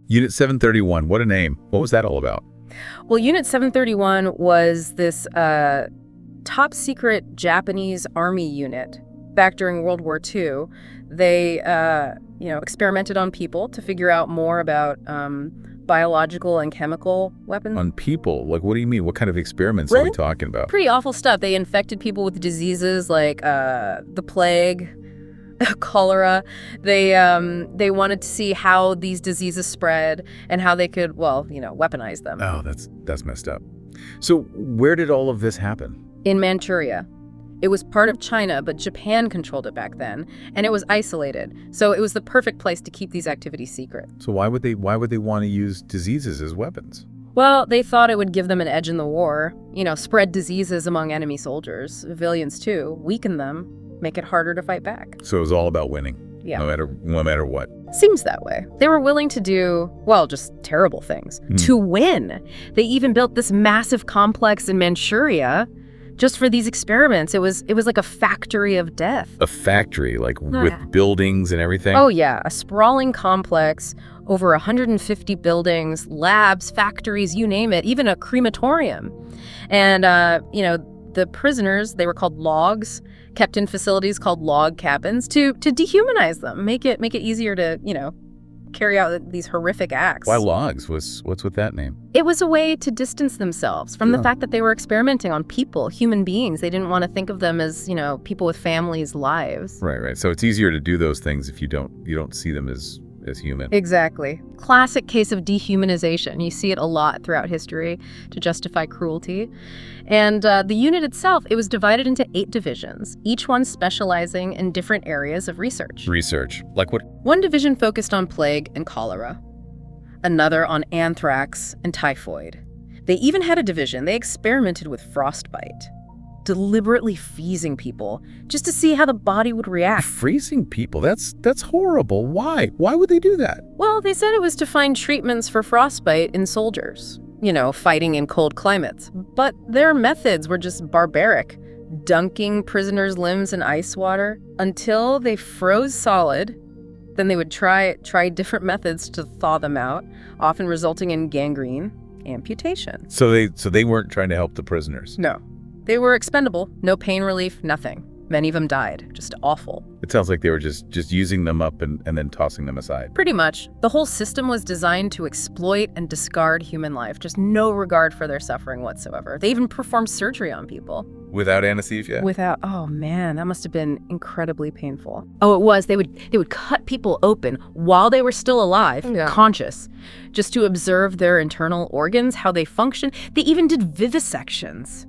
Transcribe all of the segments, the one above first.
Unit 731, what a name. What was that all about? Well, Unit 731 was this top secret Japanese army unit back during World War II. They, experimented on people to figure out more about biological and chemical weapons. On people? Like, what do you mean? What kind of experiments are we talking about? Pretty awful stuff. They infected people with diseases like the plague, cholera. They wanted to see how these diseases spread and how they could, weaponize them. Oh, that's messed up. So where did all of this happen? In Manchuria. It was part of China, but Japan controlled it back then, and it was isolated. So it was the perfect place to keep these activities secret. So why would they want to use diseases as weapons? Well, they thought it would give them an edge in the war. Spread diseases among enemy soldiers, civilians too, weaken them, make it harder to fight back. So it was all about winning. Yeah. No matter what. Seems that way. They were willing to do, just terrible things to win. They even built this massive complex in Manchuria just for these experiments. It was like a factory of death. A factory, with buildings and everything? Oh, yeah. A sprawling complex, over 150 buildings, labs, factories, you name it, even a crematorium. And, the prisoners, they were called logs, kept in facilities called log cabins to dehumanize them, make it easier to, carry out these horrific acts. Why logs? What's with that name? It was a way to distance themselves from the fact that they were experimenting on people, human beings. They didn't want to think of them as, people with families, lives. Right. So it's easier to do those things if you don't see them as human. Exactly. Classic case of dehumanization. You see it a lot throughout history to justify cruelty. And the unit itself, it was divided into 8 divisions, each one specializing in different areas of research. Research? Like what? One division focused on plague and cholera, another on anthrax and typhoid. They even had a division. They experimented with frostbite, deliberately freezing people just to see how the body would react. Freezing people? That's horrible. Why? Why would they do that? Well, they said it was to find treatments for frostbite in soldiers, fighting in cold climates. But their methods were just barbaric, dunking prisoners' limbs in ice water until they froze solid. Then they would try different methods to thaw them out, often resulting in gangrene, amputation. So they weren't trying to help the prisoners? No. They were expendable, no pain relief, nothing. Many of them died. Just awful. It sounds like they were just using them up and then tossing them aside. Pretty much. The whole system was designed to exploit and discard human life. Just no regard for their suffering whatsoever. They even performed surgery on people. Without anesthesia? Oh man, that must have been incredibly painful. Oh, it was. They would cut people open while they were still alive, conscious, just to observe their internal organs, how they function. They even did vivisections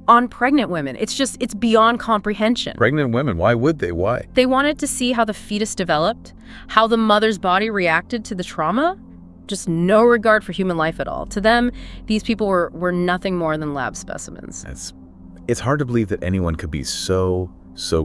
on pregnant women. It's beyond comprehension. Pregnant women, why would they? Why? They wanted to see how the fetus developed, how the mother's body reacted to the trauma. Just no regard for human life at all. To them, these people were nothing more than lab specimens. It's hard to believe that anyone could be so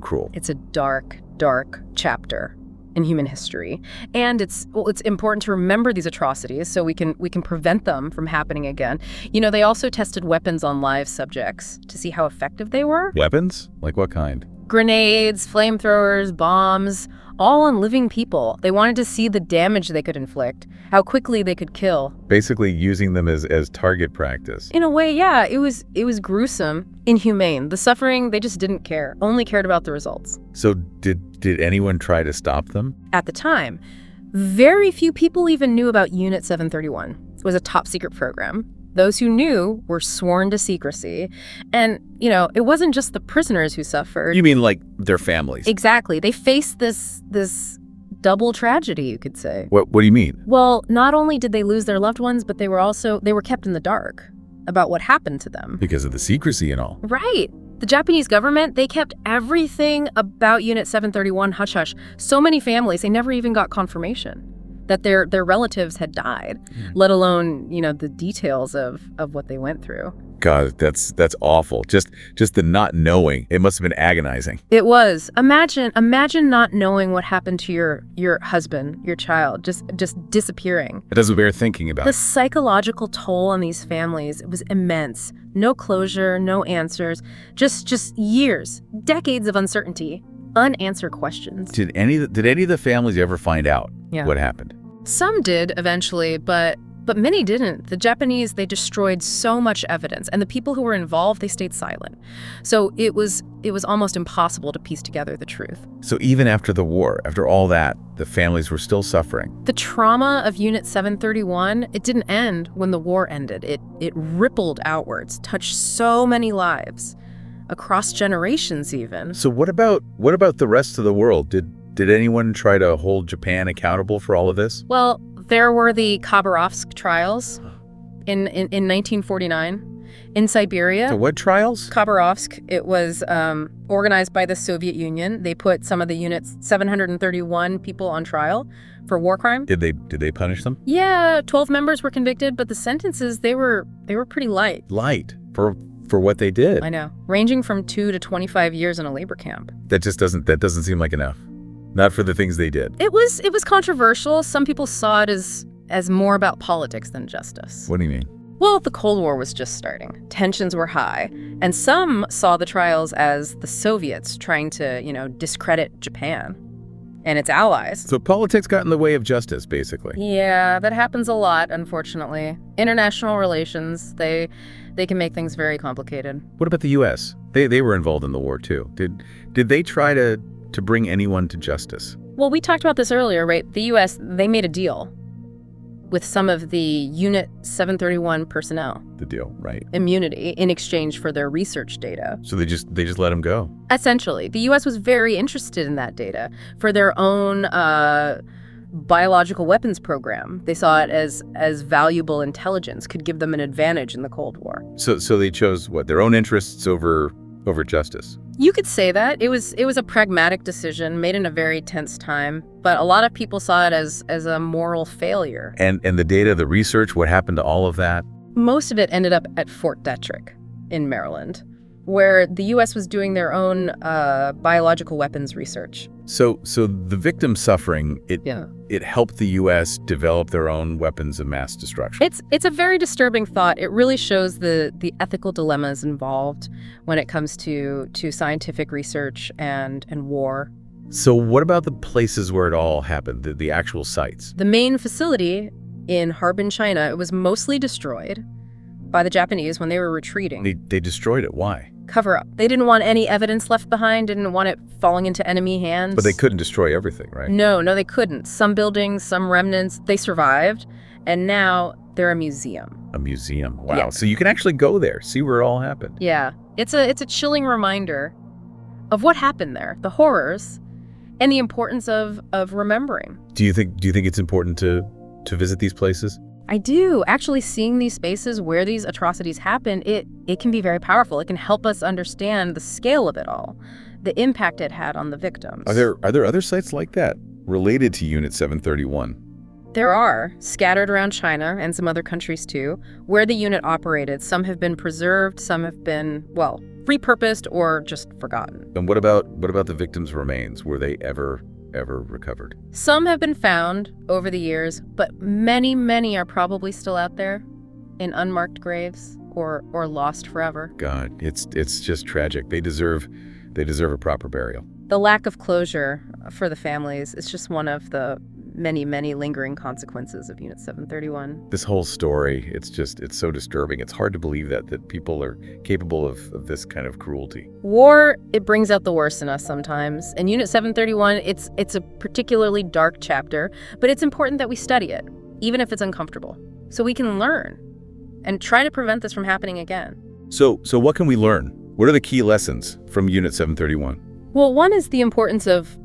cruel. It's a dark, dark chapter in human history. And it's important to remember these atrocities so we can prevent them from happening again. They also tested weapons on live subjects to see how effective they were. Weapons? Like what kind? Grenades, flamethrowers, bombs, all on living people. They wanted to see the damage they could inflict, how quickly they could kill. Basically using them as target practice. In a way, yeah. It was gruesome, inhumane. The suffering, they just didn't care. Only cared about the results. So did anyone try to stop them? At the time, very few people even knew about Unit 731. It was a top secret program. Those who knew were sworn to secrecy. And, it wasn't just the prisoners who suffered. You mean like their families? Exactly. They faced this double tragedy, you could say. What do you mean? Well, not only did they lose their loved ones, but they were kept in the dark about what happened to them. Because of the secrecy and all. Right. The Japanese government, they kept everything about Unit 731 hush-hush. So many families, they never even got confirmation that their relatives had died, let alone, the details of what they went through. God, that's awful. Just the not knowing. It must have been agonizing. It was. Imagine not knowing what happened to your husband, your child, just disappearing. It doesn't bear thinking about. The psychological toll on these families, it was immense. No closure, no answers, just years, decades of uncertainty, unanswered questions. Did any of the families ever find out what happened? Some did eventually, but many didn't. The Japanese, they destroyed so much evidence, and the people who were involved, they stayed silent. So it was almost impossible to piece together the truth. So even after the war, after all that, the families were still suffering. The trauma of Unit 731, it didn't end when the war ended. It rippled outwards, touched so many lives, across generations even. So what about the rest of the world? Did anyone try to hold Japan accountable for all of this? Well, there were the Khabarovsk trials in 1949 in Siberia. So what trials? Khabarovsk, it was organized by the Soviet Union. They put some of the unit's 731 people on trial for war crime. Did they punish them? Yeah, 12 members were convicted, but the sentences, they were pretty light. Light for what they did. I know, ranging from 2 to 25 years in a labor camp. That doesn't seem like enough. Not for the things they did. It was controversial. Some people saw it as more about politics than justice. What do you mean? Well, the Cold War was just starting. Tensions were high, and some saw the trials as the Soviets trying to, discredit Japan and its allies. So politics got in the way of justice, basically. Yeah, that happens a lot, unfortunately. International relations, they can make things very complicated. What about the U.S.? They were involved in the war too. Did they try to bring anyone to justice? Well, we talked about this earlier, right? The U.S., they made a deal with some of the Unit 731 personnel. The deal, right? Immunity in exchange for their research data. So they just let them go? Essentially. The U.S. was very interested in that data for their own biological weapons program. They saw it as valuable intelligence, could give them an advantage in the Cold War. So they chose what, their own interests over justice? You could say that. It was a pragmatic decision made in a very tense time, but a lot of people saw it as a moral failure. And the data, the research, what happened to all of that? Most of it ended up at Fort Detrick in Maryland, where the U.S. was doing their own biological weapons research. So the victim suffering, it helped the U.S. develop their own weapons of mass destruction. It's a very disturbing thought. It really shows the ethical dilemmas involved when it comes to scientific research and war. So what about the places where it all happened, the actual sites? The main facility in Harbin, China, it was mostly destroyed by the Japanese when they were retreating. They destroyed it. Why? Cover up. They didn't want any evidence left behind, didn't want it falling into enemy hands. But they couldn't destroy everything, right? No, they couldn't. Some buildings, some remnants, they survived, and now they're a museum. A museum. Wow. Yeah. So you can actually go there, see where it all happened. Yeah. It's a chilling reminder of what happened there, the horrors, and the importance of remembering. Do you think it's important to visit these places? I do. Actually, seeing these spaces where these atrocities happen, it can be very powerful. It can help us understand the scale of it all, the impact it had on the victims. Are there other sites like that related to Unit 731? There are, scattered around China and some other countries too, where the unit operated. Some have been preserved, some have been, repurposed or just forgotten. And what about the victims' remains? Were they ever recovered? Some have been found over the years, but many are probably still out there in unmarked graves or lost forever. God, it's just tragic. They deserve a proper burial. The lack of closure for the families is just one of the many lingering consequences of Unit 731. This whole story, it's so disturbing. It's hard to believe that people are capable of this kind of cruelty. War, it brings out the worst in us sometimes. And Unit 731, it's a particularly dark chapter, but it's important that we study it, even if it's uncomfortable, so we can learn and try to prevent this from happening again. So what can we learn? What are the key lessons from Unit 731? Well, one is the importance of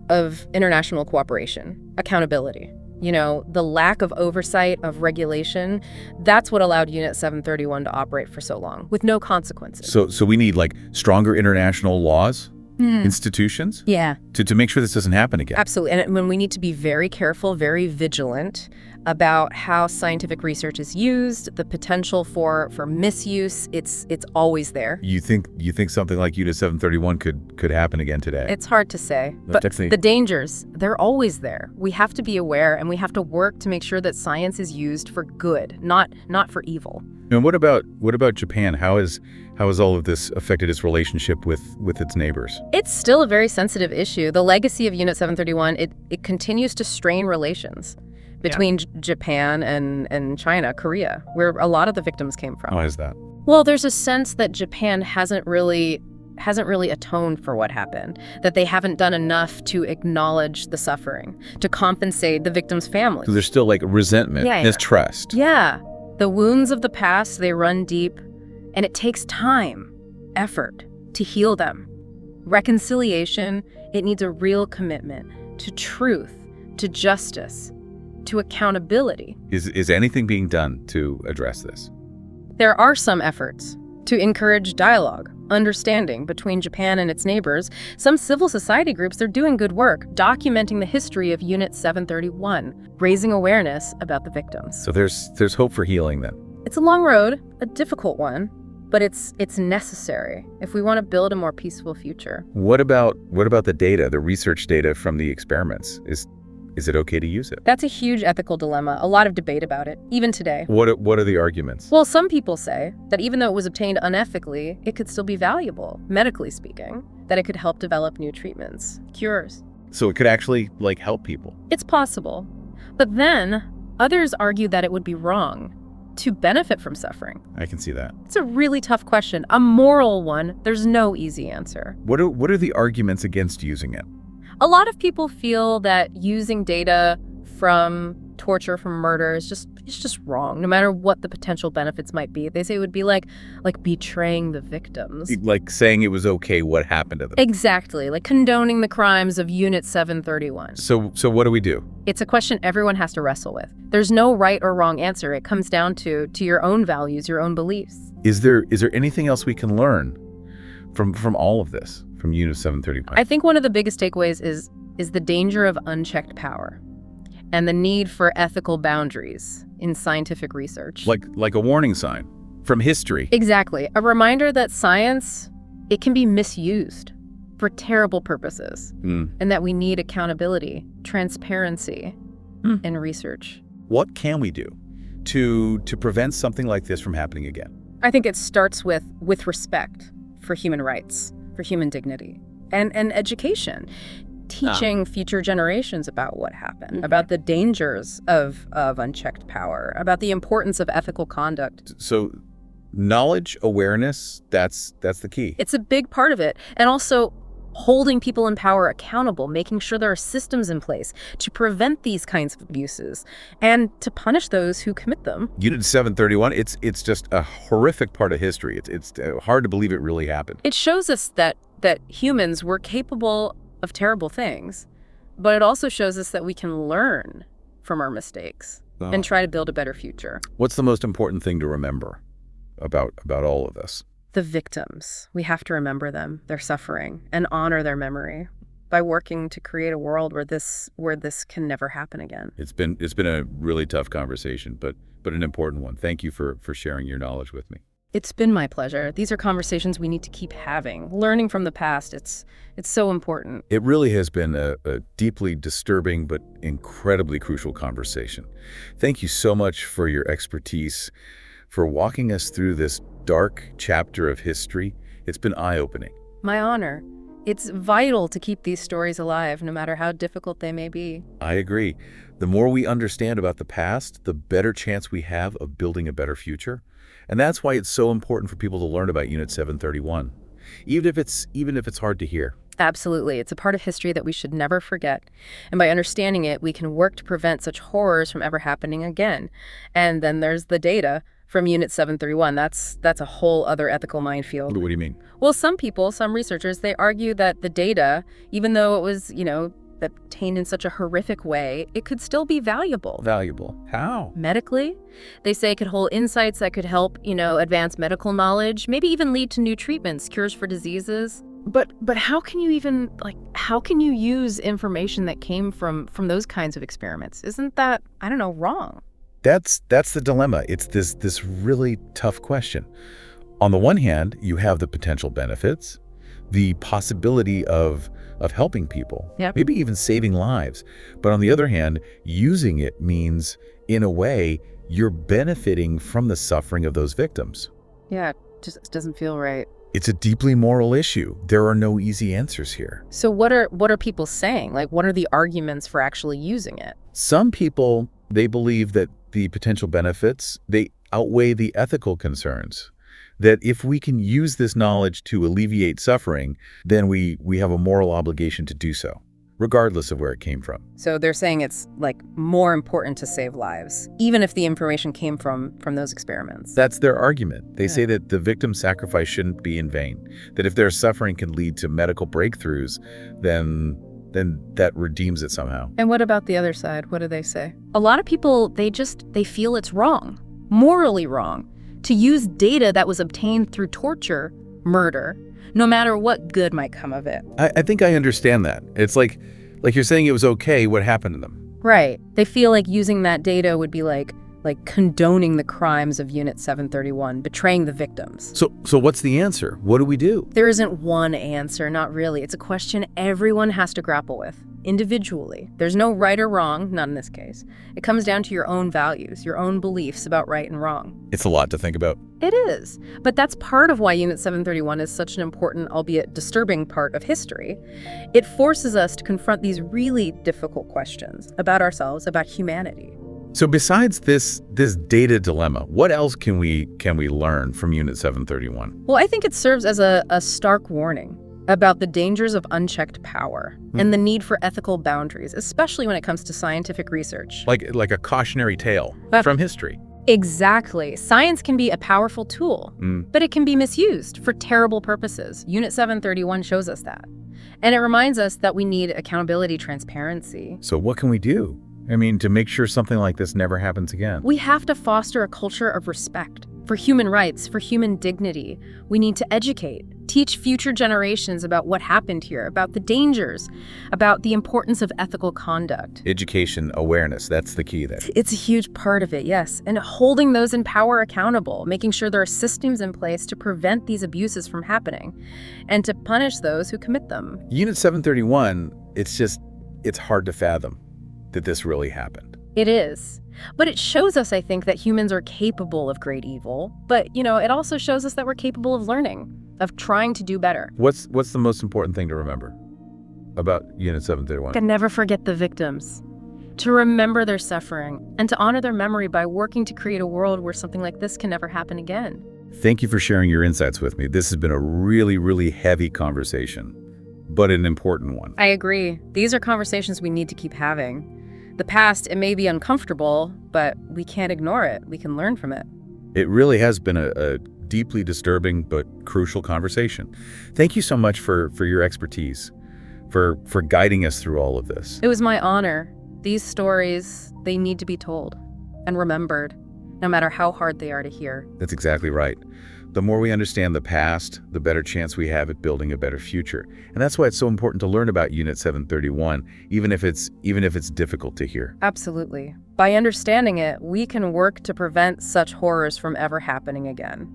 international cooperation, accountability. The lack of oversight, of regulation, that's what allowed Unit 731 to operate for so long, with no consequences. So we need stronger international laws, institutions? Yeah. To make sure this doesn't happen again. Absolutely. And when we need to be very careful, very vigilant about how scientific research is used, the potential for misuse, it's always there. You think something like Unit 731 could happen again today? It's hard to say, but Definitely. The dangers, they're always there. We have to be aware, and we have to work to make sure that science is used for good, not for evil. And what about Japan? How has all of this affected its relationship with its neighbors? It's still a very sensitive issue. The legacy of Unit 731, it continues to strain relations between Japan and China, Korea, where a lot of the victims came from. Why is that? Well, there's a sense that Japan hasn't really atoned for what happened, that they haven't done enough to acknowledge the suffering, to compensate the victims' families. So there's still like resentment, mistrust. Yeah. The wounds of the past, they run deep, and it takes time, effort to heal them. Reconciliation, it needs a real commitment to truth, to justice, to accountability. Is anything being done to address this? There are some efforts to encourage dialogue, understanding between Japan and its neighbors. Some civil society groups, they're doing good work, documenting the history of Unit 731, raising awareness about the victims. So there's hope for healing then? It's a long road, a difficult one, but it's necessary if we want to build a more peaceful future. What about the data, the research data from the experiments? Is it okay to use it? That's a huge ethical dilemma. A lot of debate about it, even today. What are the arguments? Well, some people say that even though it was obtained unethically, it could still be valuable, medically speaking, that it could help develop new treatments, cures. So it could actually, help people? It's possible. But then others argue that it would be wrong to benefit from suffering. I can see that. It's a really tough question, a moral one. There's no easy answer. What are the arguments against using it? A lot of people feel that using data from torture, from murder, it's just wrong, no matter what the potential benefits might be. They say it would be like betraying the victims. Like saying it was okay what happened to them. Exactly, like condoning the crimes of Unit 731. So what do we do? It's a question everyone has to wrestle with. There's no right or wrong answer. It comes down to your own values, your own beliefs. Is there anything else we can learn from all of this, from Unit 731? I think one of the biggest takeaways is the danger of unchecked power and the need for ethical boundaries in scientific research. Like a warning sign from history. Exactly. A reminder that science, it can be misused for terrible purposes, and that we need accountability, transparency in research. What can we do to prevent something like this from happening again? I think it starts with respect for human rights, for human dignity, and education. Teaching future generations about what happened, about the dangers of unchecked power, about the importance of ethical conduct. So knowledge, awareness, that's the key. It's a big part of it. And also holding people in power accountable, making sure there are systems in place to prevent these kinds of abuses and to punish those who commit them. Unit 731, it's just a horrific part of history. It's hard to believe it really happened. It shows us that humans were capable of terrible things, but it also shows us that we can learn from our mistakes and try to build a better future. What's the most important thing to remember about all of this? The victims. We have to remember them, their suffering, and honor their memory by working to create a world where this can never happen again. It's been a really tough conversation, but an important one. Thank you for sharing your knowledge with me. It's been my pleasure. These are conversations we need to keep having. Learning from the past, it's so important. It really has been a deeply disturbing but incredibly crucial conversation. Thank you so much for your expertise, for walking us through this dark chapter of history. It's been eye-opening. My honor. It's vital to keep these stories alive, no matter how difficult they may be. I agree. The more we understand about the past, the better chance we have of building a better future. And that's why it's so important for people to learn about Unit 731, even if it's hard to hear. Absolutely. It's a part of history that we should never forget. And by understanding it, we can work to prevent such horrors from ever happening again. And then there's the data from Unit 731. That's a whole other ethical minefield. What do you mean? Well, some researchers, they argue that the data, even though it was, obtained in such a horrific way, it could still be valuable. Valuable? How? Medically. They say it could hold insights that could help, advance medical knowledge, maybe even lead to new treatments, cures for diseases. But how can you even, how can you use information that came from those kinds of experiments? Isn't that, wrong? That's the dilemma. It's this really tough question. On the one hand, you have the potential benefits, the possibility of helping people, maybe even saving lives. But on the other hand, using it means, in a way, you're benefiting from the suffering of those victims. Yeah, it just doesn't feel right. It's a deeply moral issue. There are no easy answers here. So what are people saying? What are the arguments for actually using it? Some people They believe that the potential benefits, they outweigh the ethical concerns. That if we can use this knowledge to alleviate suffering, then we have a moral obligation to do so, regardless of where it came from. So they're saying it's like more important to save lives, even if the information came from those experiments. That's their argument. They say that the victim's sacrifice shouldn't be in vain, that if their suffering can lead to medical breakthroughs, then that redeems it somehow. And what about the other side? What do they say? A lot of people, they feel it's wrong, morally wrong, to use data that was obtained through torture, murder, no matter what good might come of it. I think I understand that. It's like you're saying it was okay what happened to them. Right. They feel like using that data would be like condoning the crimes of Unit 731, betraying the victims. So what's the answer? What do we do? There isn't one answer, not really. It's a question everyone has to grapple with, individually. There's no right or wrong, not in this case. It comes down to your own values, your own beliefs about right and wrong. It's a lot to think about. It is. But that's part of why Unit 731 is such an important, albeit disturbing, part of history. It forces us to confront these really difficult questions about ourselves, about humanity. So besides this data dilemma, what else can we learn from Unit 731? Well, I think it serves as a stark warning about the dangers of unchecked power and the need for ethical boundaries, especially when it comes to scientific research. Like a cautionary tale from history. Exactly. Science can be a powerful tool, but it can be misused for terrible purposes. Unit 731 shows us that. And it reminds us that we need accountability, transparency. So what can we do? I mean, to make sure something like this never happens again. We have to foster a culture of respect for human rights, for human dignity. We need to educate, teach future generations about what happened here, about the dangers, about the importance of ethical conduct. Education, awareness, that's the key there. It's a huge part of it, yes. And holding those in power accountable, making sure there are systems in place to prevent these abuses from happening and to punish those who commit them. Unit 731, it's hard to fathom that this really happened. It is. But it shows us, I think, that humans are capable of great evil. But, it also shows us that we're capable of learning, of trying to do better. What's the most important thing to remember about Unit 731? To never forget the victims, to remember their suffering, and to honor their memory by working to create a world where something like this can never happen again. Thank you for sharing your insights with me. This has been a really, really heavy conversation, but an important one. I agree. These are conversations we need to keep having. The past, it may be uncomfortable, but we can't ignore it. We can learn from it. It really has been a deeply disturbing but crucial conversation. Thank you so much for your expertise, for guiding us through all of this. It was my honor. These stories, they need to be told and remembered, no matter how hard they are to hear. That's exactly right. The more we understand the past, the better chance we have at building a better future. And that's why it's so important to learn about Unit 731, even if it's difficult to hear. Absolutely. By understanding it, we can work to prevent such horrors from ever happening again.